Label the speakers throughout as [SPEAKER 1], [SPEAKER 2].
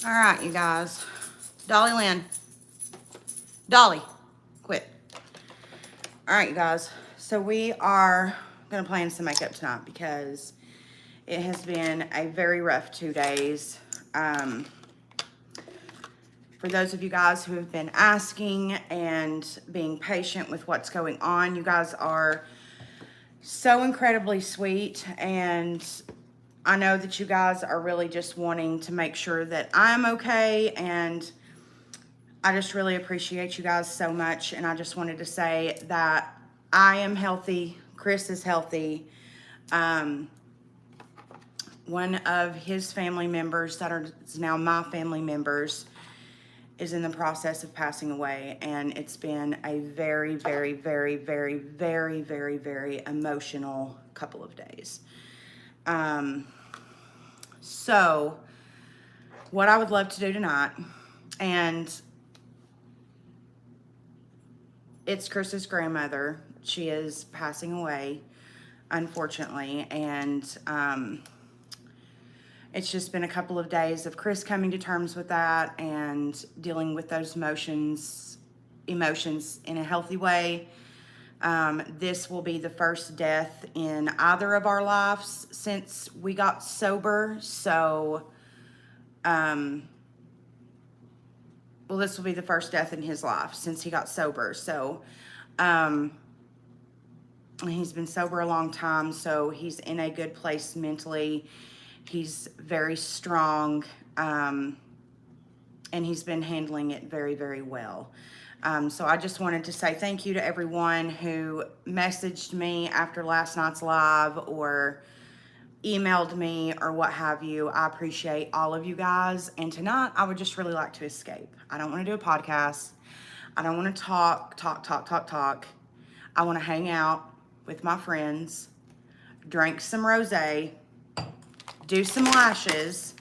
[SPEAKER 1] All right, you guys. Dolly Lynn. Dolly, quit. All right, you guys. So we are going to plan some makeup tonight because it has been a very rough 2 days. For those of you guys who have been asking and being patient with what's going on, you guys are so incredibly sweet, and I know that you guys are really just wanting to make sure that I'm okay, and I just really appreciate you guys so much. And I just wanted to say that I am healthy, Chris is healthy. One of his family members that is now my family members is in the process of passing away, and it's been a very, very, very, very, very, very, very emotional couple of days. So what I would love to do tonight, and it's Chris's grandmother. She is passing away, unfortunately, and it's just been a couple of days of Chris coming to terms with that and dealing with those emotions in a healthy way. This will be the first death in either of our lives since we got sober. So, well, this will be the first death in his life since he got sober. So, he's been sober a long time, so he's in a good place mentally. He's very strong, and he's been handling it very, very well. So I just wanted to say thank you to everyone who messaged me after last night's live or emailed me or what have you. I appreciate all of you guys. And tonight I would just really like to escape. I don't want to do a podcast. I don't want to talk. I want to hang out with my friends, drink some rosé, do some lashes,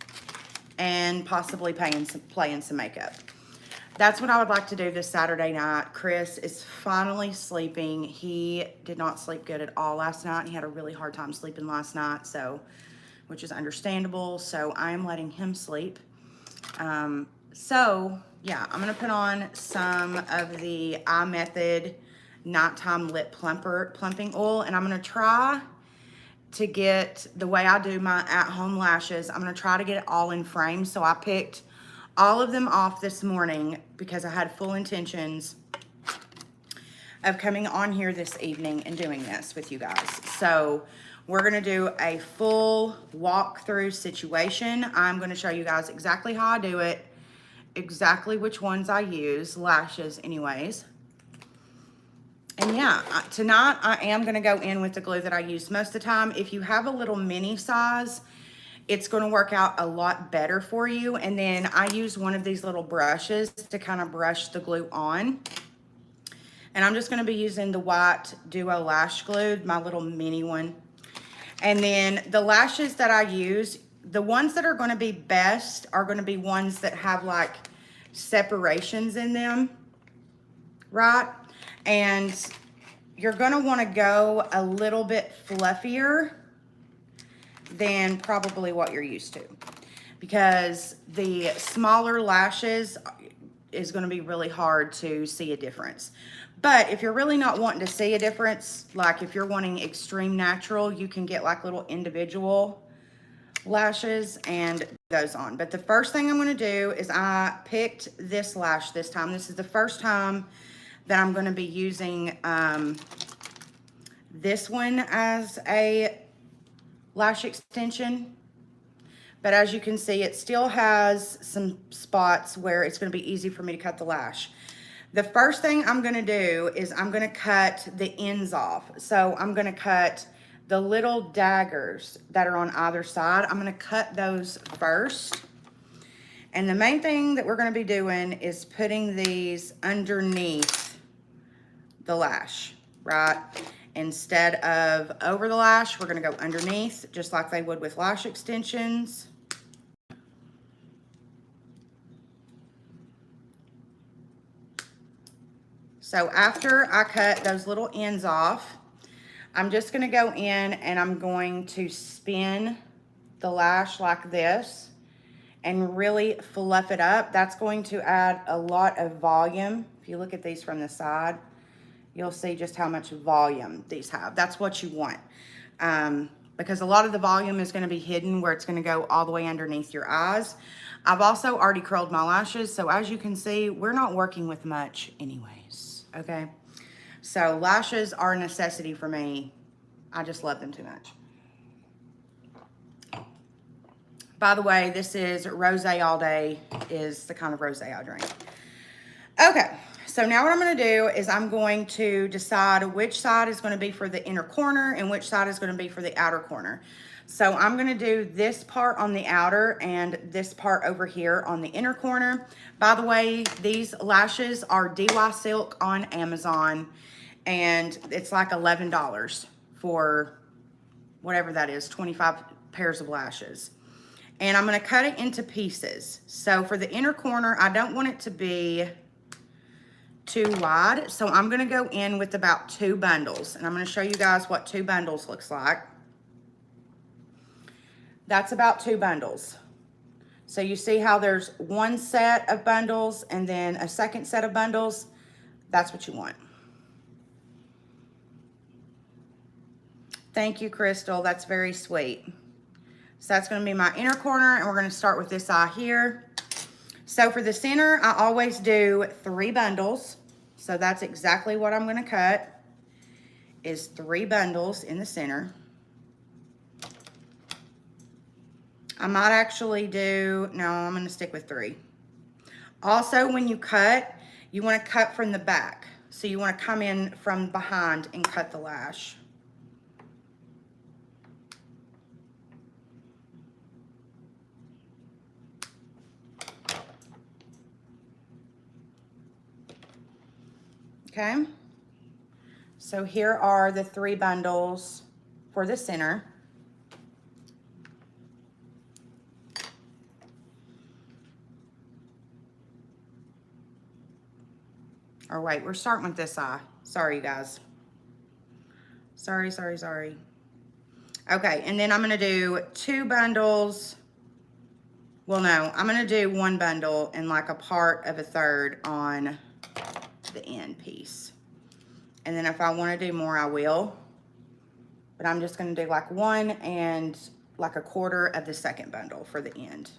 [SPEAKER 1] and possibly play in some makeup. That's what I would like to do this Saturday night. Chris is finally sleeping. He did not sleep good at all last night. He had a really hard time sleeping last night, so, which is understandable. So I am letting him sleep. So yeah, I'm gonna put on some of the Eye Method Nighttime Lip Plumping Oil, and I'm gonna try to get, the way I do my at-home lashes, I'm gonna try to get it all in frame. So I picked all of them off this morning because I had full intentions of coming on here this evening and doing this with you guys. So we're gonna do a full walkthrough situation. I'm gonna show you guys exactly how I do it, exactly which ones I use, lashes anyways. And yeah, tonight I am going to go in with the glue that I use most of the time. If you have a little mini size, it's going to work out a lot better for you. And then I use one of these little brushes to kind of brush the glue on. And I'm just going to be using the white Duo Lash Glue, my little mini one. And then the lashes that I use, the ones that are going to be best are going to be ones that have like separations in them, right? And you're gonna wanna go a little bit fluffier than probably what you're used to, because the smaller lashes is gonna be really hard to see a difference. But if you're really not wanting to see a difference, like if you're wanting extreme natural, you can get like little individual lashes and those on. But the first thing I'm gonna do is I picked this lash this time. This is the first time that I'm going to be using this one as a lash extension. But as you can see, it still has some spots where it's going to be easy for me to cut the lash. The first thing I'm going to do is I'm going to cut the ends off. So I'm going to cut the little daggers that are on either side. I'm going to cut those first. And the main thing that we're going to be doing is putting these underneath the lash, right? Instead of over the lash, we're gonna go underneath, just like they would with lash extensions. So after I cut those little ends off, I'm just gonna go in and I'm going to spin the lash like this and really fluff it up. That's going to add a lot of volume. If you look at these from the side, you'll see just how much volume these have. That's what you want. Because a lot of the volume is going to be hidden where it's going to go all the way underneath your eyes. I've also already curled my lashes, so as you can see, we're not working with much anyways, okay? So lashes are a necessity for me. I just love them too much. By the way, this is rosé all day, is the kind of rosé I drink. Okay, so now what I'm gonna do is I'm going to decide which side is gonna be for the inner corner and which side is gonna be for the outer corner. So I'm gonna do this part on the outer and this part over here on the inner corner. By the way, these lashes are DY Silk on Amazon, and it's like $11 for whatever that is, 25 pairs of lashes. And I'm gonna cut it into pieces. So for the inner corner, I don't want it to be too wide. So I'm gonna go in with about 2 bundles. And I'm gonna show you guys what 2 bundles looks like. That's about 2 bundles. So you see how there's one set of bundles and then a second set of bundles? That's what you want. Thank you, Crystal. That's very sweet. So that's gonna be my inner corner, and we're gonna start with this eye here. So for the center, I always do 3 bundles. So that's exactly what I'm gonna cut, is 3 bundles in the center. I might actually do, no, I'm gonna stick with 3. Also, when you cut, you wanna cut from the back. So you wanna come in from behind and cut the lash. Okay, so here are the 3 bundles for the center. Or wait, we're starting with this eye. Sorry, you guys. Sorry. Okay, and then I'm gonna do 2 bundles. Well, no, I'm gonna do 1 bundle and like a part of a third on the end piece. And then if I wanna do more, I will. But I'm just gonna do like 1 and like a quarter of the second bundle for the end.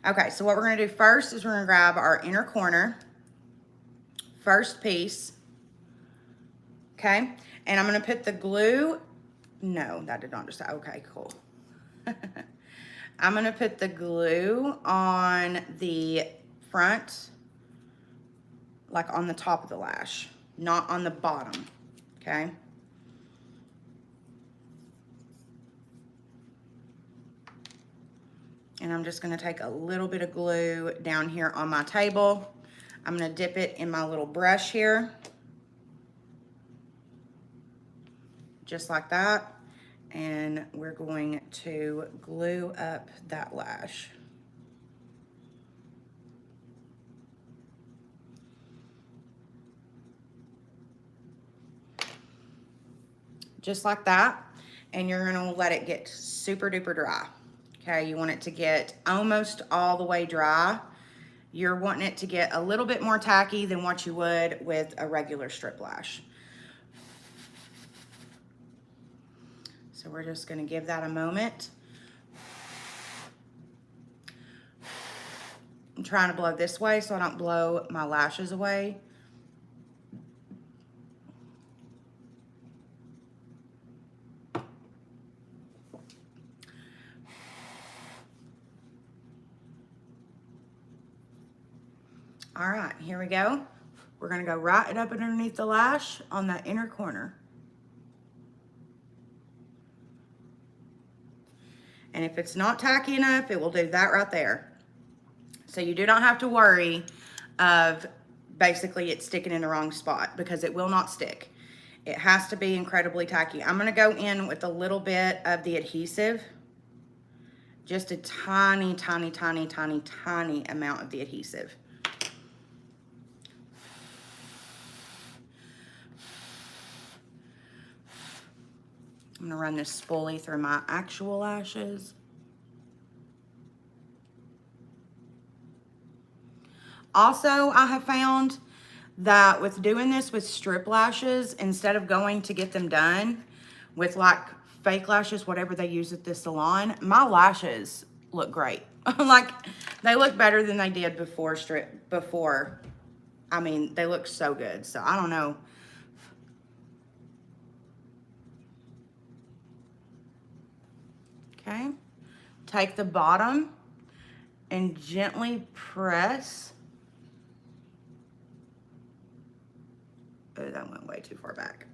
[SPEAKER 1] Okay, so what we're gonna do first is we're gonna grab our inner corner, first piece, okay? And I'm gonna put the glue, no, that did not just, okay, cool. I'm gonna put the glue on the front, like on the top of the lash, not on the bottom, okay? And I'm just gonna take a little bit of glue down here on my table. I'm gonna dip it in my little brush here, just like that. And we're going to glue up that lash. Just like that. And you're gonna let it get super duper dry. Okay, you want it to get almost all the way dry. You're wanting it to get a little bit more tacky than what you would with a regular strip lash. So we're just gonna give that a moment. I'm trying to blow this way so I don't blow my lashes away. All right, here we go. We're gonna go right up underneath the lash on that inner corner. And if it's not tacky enough, it will do that right there. So you do not have to worry of basically it sticking in the wrong spot, because it will not stick. It has to be incredibly tacky. I'm gonna go in with a little bit of the adhesive, just a tiny amount of the adhesive. I'm gonna run this spoolie through my actual lashes. Also, I have found that with doing this with strip lashes, instead of going to get them done with like fake lashes, whatever they use at the salon, my lashes look great. Like, they look better than they did before. I mean, they look so good. So I don't know. Okay. Take the bottom and gently press. Oh, that went way too far back.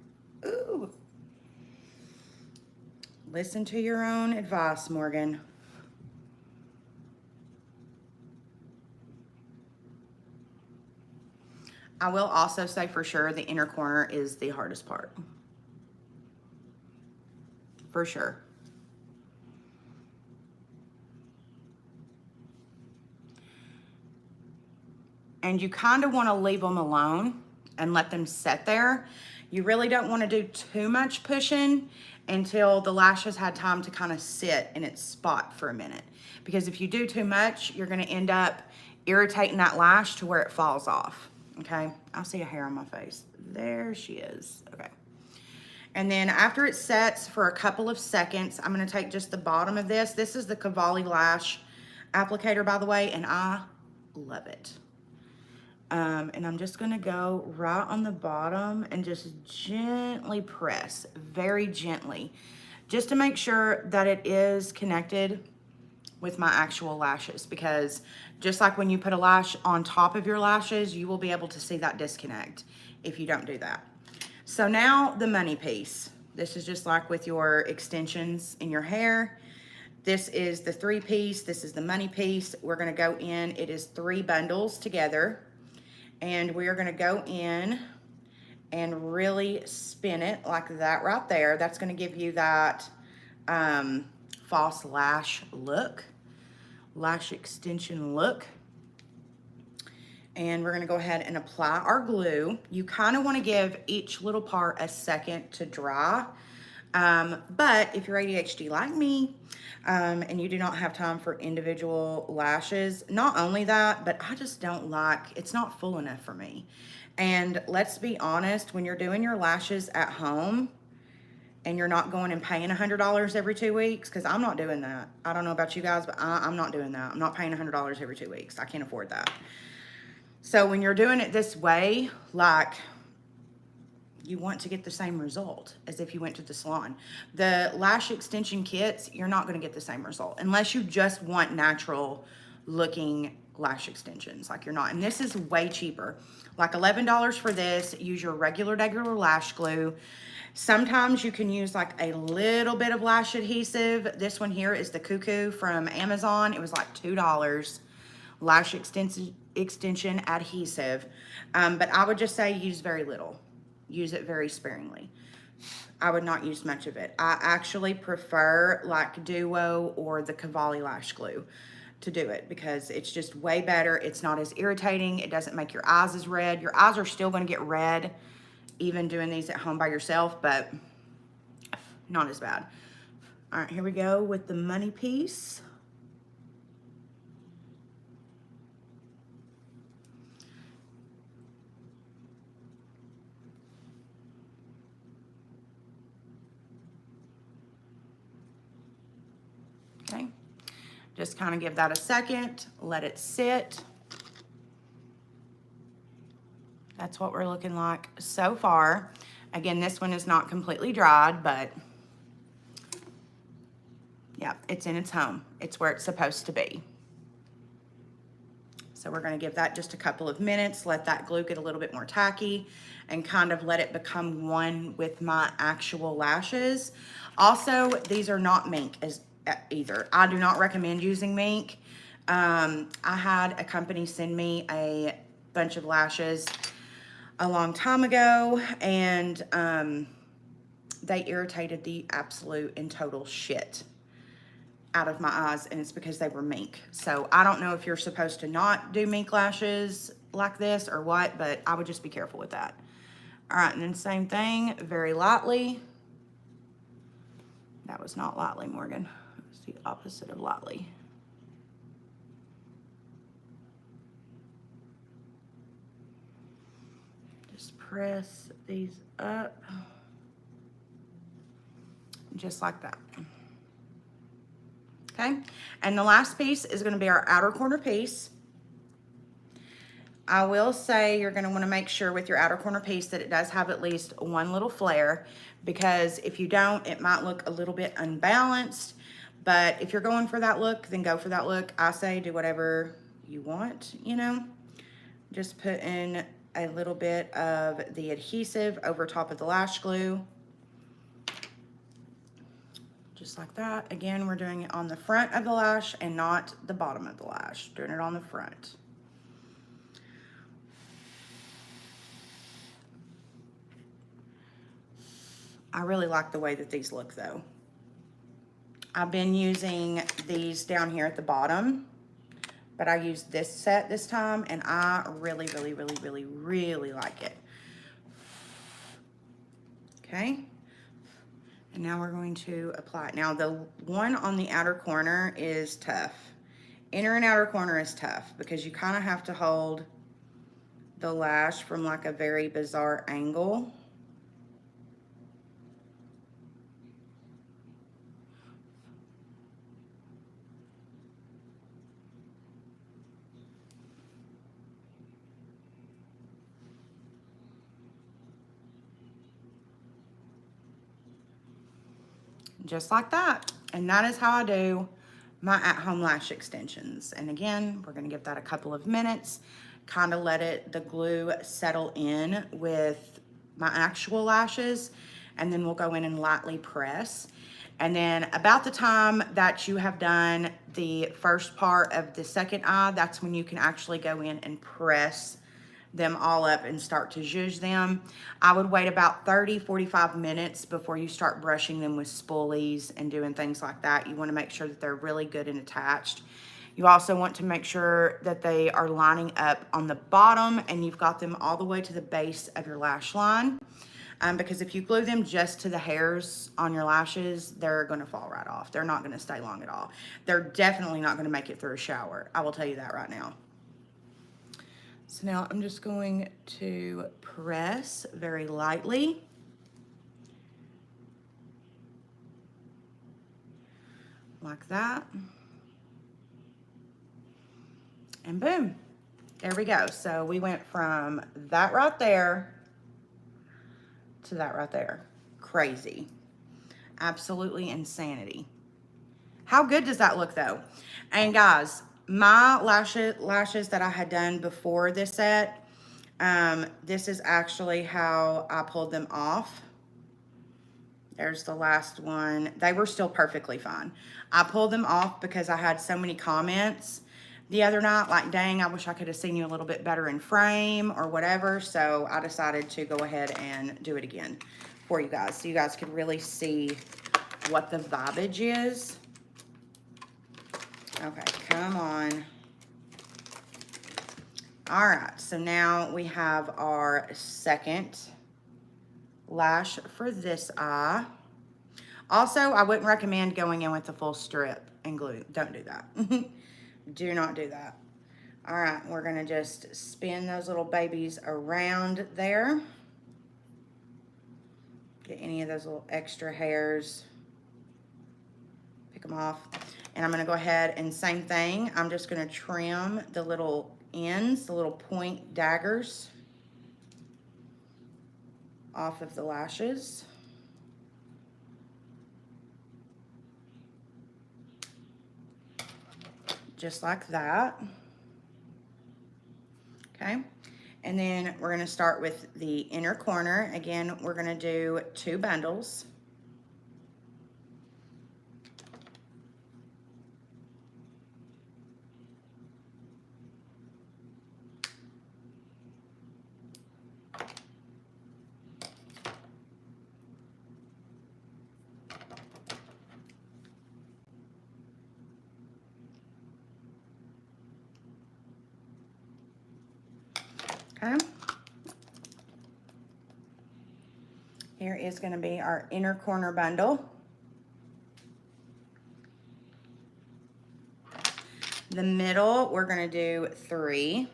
[SPEAKER 1] Ooh. Listen to your own advice, Morgan. I will also say for sure the inner corner is the hardest part. For sure. And you kind of want to leave them alone and let them sit there. You really don't want to do too much pushing until the lashes had time to kind of sit in its spot for a minute. Because if you do too much, you're going to end up irritating that lash to where it falls off. Okay, I see a hair on my face. There she is. Okay. And then after it sets for a couple of seconds, I'm going to take just the bottom of this. This is the Cavalli Lash applicator, by the way, and I love it. And I'm just gonna go right on the bottom and just gently press, very gently, just to make sure that it is connected with my actual lashes, because just like when you put a lash on top of your lashes, you will be able to see that disconnect if you don't do that. So now the money piece. This is just like with your extensions in your hair. This is the 3-piece, this is the money piece. We're gonna go in, it is 3 bundles together. And we are gonna go in and really spin it like that right there. That's gonna give you that false lash look, lash extension look. And we're gonna go ahead and apply our glue. You kind of wanna give each little part a second to dry. But if you're ADHD like me, and you do not have time for individual lashes, not only that, but I just don't like, it's not full enough for me. And let's be honest, when you're doing your lashes at home and you're not going and paying $100 every 2 weeks, because I'm not doing that. I don't know about you guys, but I'm not doing that. I'm not paying $100 every 2 weeks. I can't afford that. So when you're doing it this way, like, you want to get the same result as if you went to the salon. The lash extension kits, you're not going to get the same result unless you just want natural looking lash extensions, like you're not. And this is way cheaper, like $11 for this. Use your regular lash glue. Sometimes you can use like a little bit of lash adhesive. This one here is the Cuckoo from Amazon. It was like $2. Lash extension adhesive. But I would just say use very little. Use it very sparingly. I would not use much of it. I actually prefer like Duo or the Cavalli Lash Glue to do it because it's just way better. It's not as irritating. It doesn't make your eyes as red. Your eyes are still going to get red even doing these at home by yourself, but not as bad. All right, here we go with the money piece. Okay, just kind of give that a second, let it sit. That's what we're looking like so far. Again, this one is not completely dried, but yeah, it's in its home. It's where it's supposed to be. So we're gonna give that just a couple of minutes, let that glue get a little bit more tacky and kind of let it become one with my actual lashes. Also, these are not mink either. I do not recommend using mink. I had a company send me a bunch of lashes a long time ago, and they irritated the absolute and total shit out of my eyes, and it's because they were mink. So I don't know if you're supposed to not do mink lashes like this or what, but I would just be careful with that. All right, and then same thing, very lightly. That was not lightly, Morgan. It's the opposite of lightly. Just press these up, just like that. Okay, and the last piece is going to be our outer corner piece. I will say you're going to want to make sure with your outer corner piece that it does have at least one little flare, because if you don't, it might look a little bit unbalanced. But if you're going for that look, then go for that look. I say do whatever you want, you know. Just put in a little bit of the adhesive over top of the lash glue. Just like that. Again, we're doing it on the front of the lash and not the bottom of the lash. Doing it on the front. I really like the way that these look though. I've been using these down here at the bottom, but I used this set this time and I really like it. Okay. And now we're going to apply it. Now the one on the outer corner is tough. Inner and outer corner is tough because you kind of have to hold the lash from like a very bizarre angle. Just like that. And that is how I do my at-home lash extensions. And again, we're gonna give that a couple of minutes, kind of let the glue settle in with my actual lashes, and then we'll go in and lightly press. And then about the time that you have done the first part of the second eye, that's when you can actually go in and press them all up and start to zhuzh them. I would wait about 30-45 minutes before you start brushing them with spoolies and doing things like that. You want to make sure that they're really good and attached. You also want to make sure that they are lining up on the bottom and you've got them all the way to the base of your lash line. Because if you glue them just to the hairs on your lashes, they're going to fall right off. They're not going to stay long at all. They're definitely not going to make it through a shower. I will tell you that right now. So now I'm just going to press very lightly. Like that. And boom, there we go. So we went from that right there to that right there. Crazy. Absolutely insanity. How good does that look though? And guys, my lashes that I had done before this set, this is actually how I pulled them off. There's the last one. They were still perfectly fine. I pulled them off because I had so many comments the other night, like, dang, I wish I could have seen you a little bit better in frame or whatever. So I decided to go ahead and do it again for you guys, so you guys could really see what the vibage is. Okay, come on. All right, so now we have our second lash for this eye. Also, I wouldn't recommend going in with the full strip and glue. Don't do that. Do not do that. All right, we're gonna just spin those little babies around there. Get any of those little extra hairs, pick them off. And I'm gonna go ahead and same thing. I'm just gonna trim the little ends, the little point daggers off of the lashes. Just like that. Okay. And then we're gonna start with the inner corner. Again, we're gonna do 2 bundles. Okay. Here is going to be our inner corner bundle. The middle, we're going to do 3.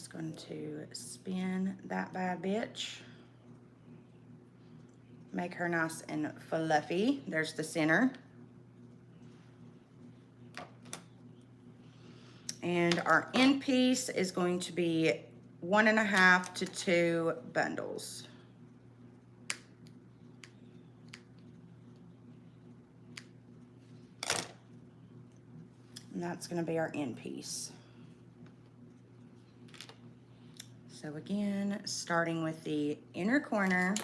[SPEAKER 1] just going to spin that bad bitch. Make her nice and fluffy. There's the center. And our end piece is going to be 1.5 to 2 bundles. And that's going to be our end piece. So again, starting with the inner corner,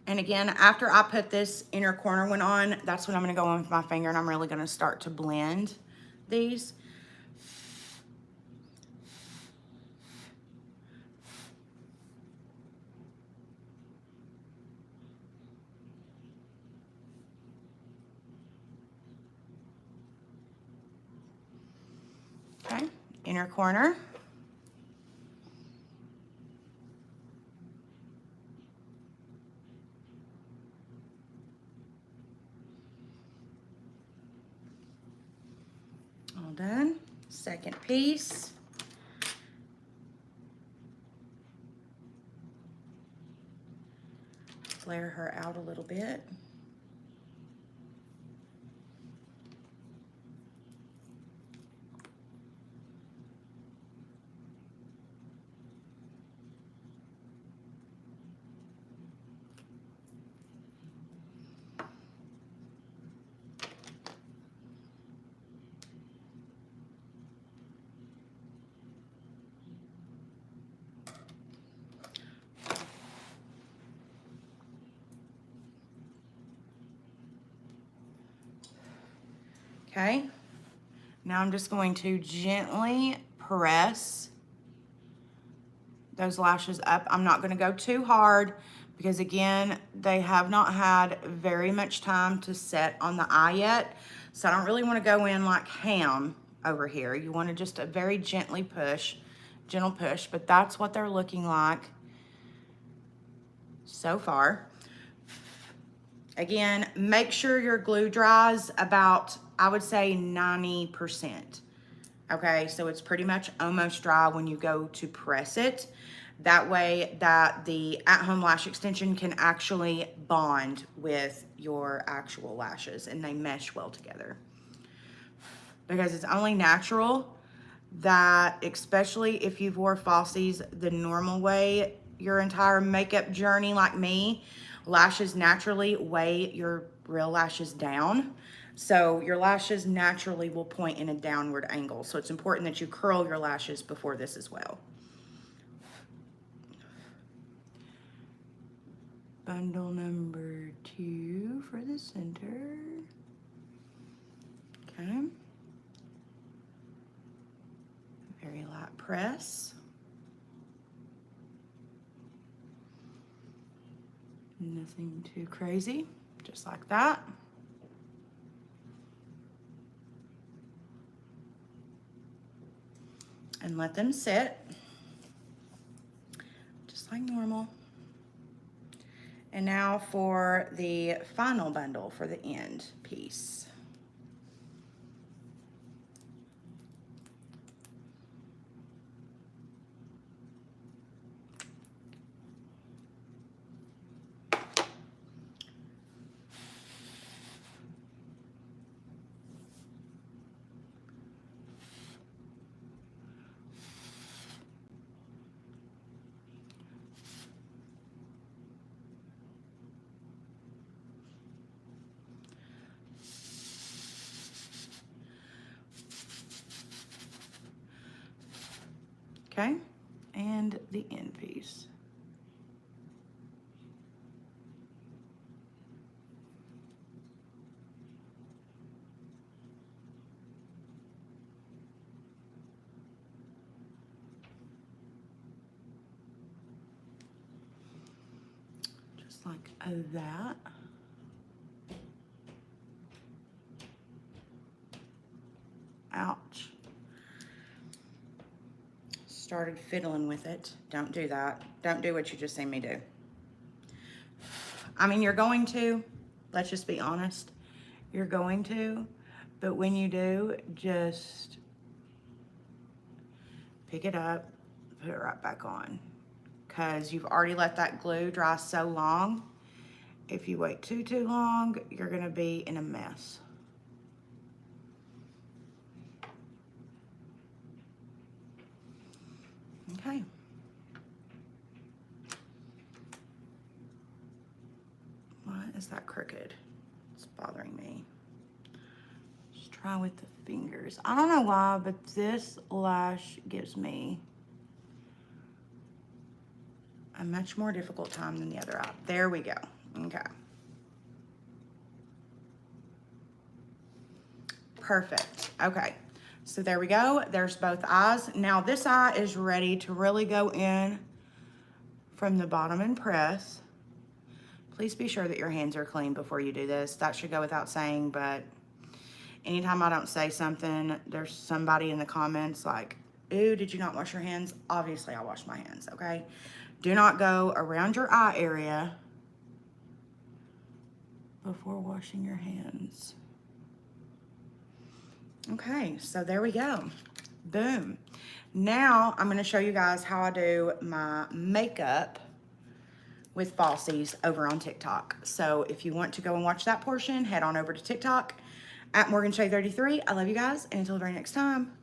[SPEAKER 1] and again, after I put this inner corner one on, that's when I'm going to go in with my finger and I'm really going to start to blend these. Okay, inner corner. All done. Second piece. Flare her out a little bit. Okay, now I'm just going to gently press those lashes up. I'm not going to go too hard because again, they have not had very much time to set on the eye yet. So I don't really want to go in like ham over here. You want to just a very gently push, gentle push, but that's what they're looking like so far. Again, make sure your glue dries about, I would say 90%. Okay, so it's pretty much almost dry when you go to press it. That way that the at-home lash extension can actually bond with your actual lashes and they mesh well together. Because it's only natural that, especially if you've wore falsies the normal way your entire makeup journey like me, lashes naturally weigh your real lashes down. So your lashes naturally will point in a downward angle. So it's important that you curl your lashes before this as well. Bundle number 2 for the center. Okay. Very light press. Nothing too crazy, just like that. And let them sit, just like normal. And now for the final bundle for the end piece. Okay, and the end piece. like that. Ouch. Started fiddling with it. Don't do that. Don't do what you just seen me do. I mean, you're going to. Let's just be honest. You're going to. But when you do, just pick it up, put it right back on. Because you've already let that glue dry so long. If you wait too long, you're going to be in a mess. Okay. Why is that crooked? It's bothering me. Just try with the fingers. I don't know why, but this lash gives me a much more difficult time than the other eye. There we go. Okay. Perfect. Okay. So there we go. There's both eyes. Now this eye is ready to really go in from the bottom and press. Please be sure that your hands are clean before you do this. That should go without saying, but anytime I don't say something, there's somebody in the comments like, ooh, did you not wash your hands? Obviously I washed my hands, okay? Do not go around your eye area before washing your hands. Okay, so there we go. Boom. Now I'm going to show you guys how I do my makeup with falsies over on TikTok. So if you want to go and watch that portion, head on over to TikTok at MorganShay33. I love you guys, and until the very next time.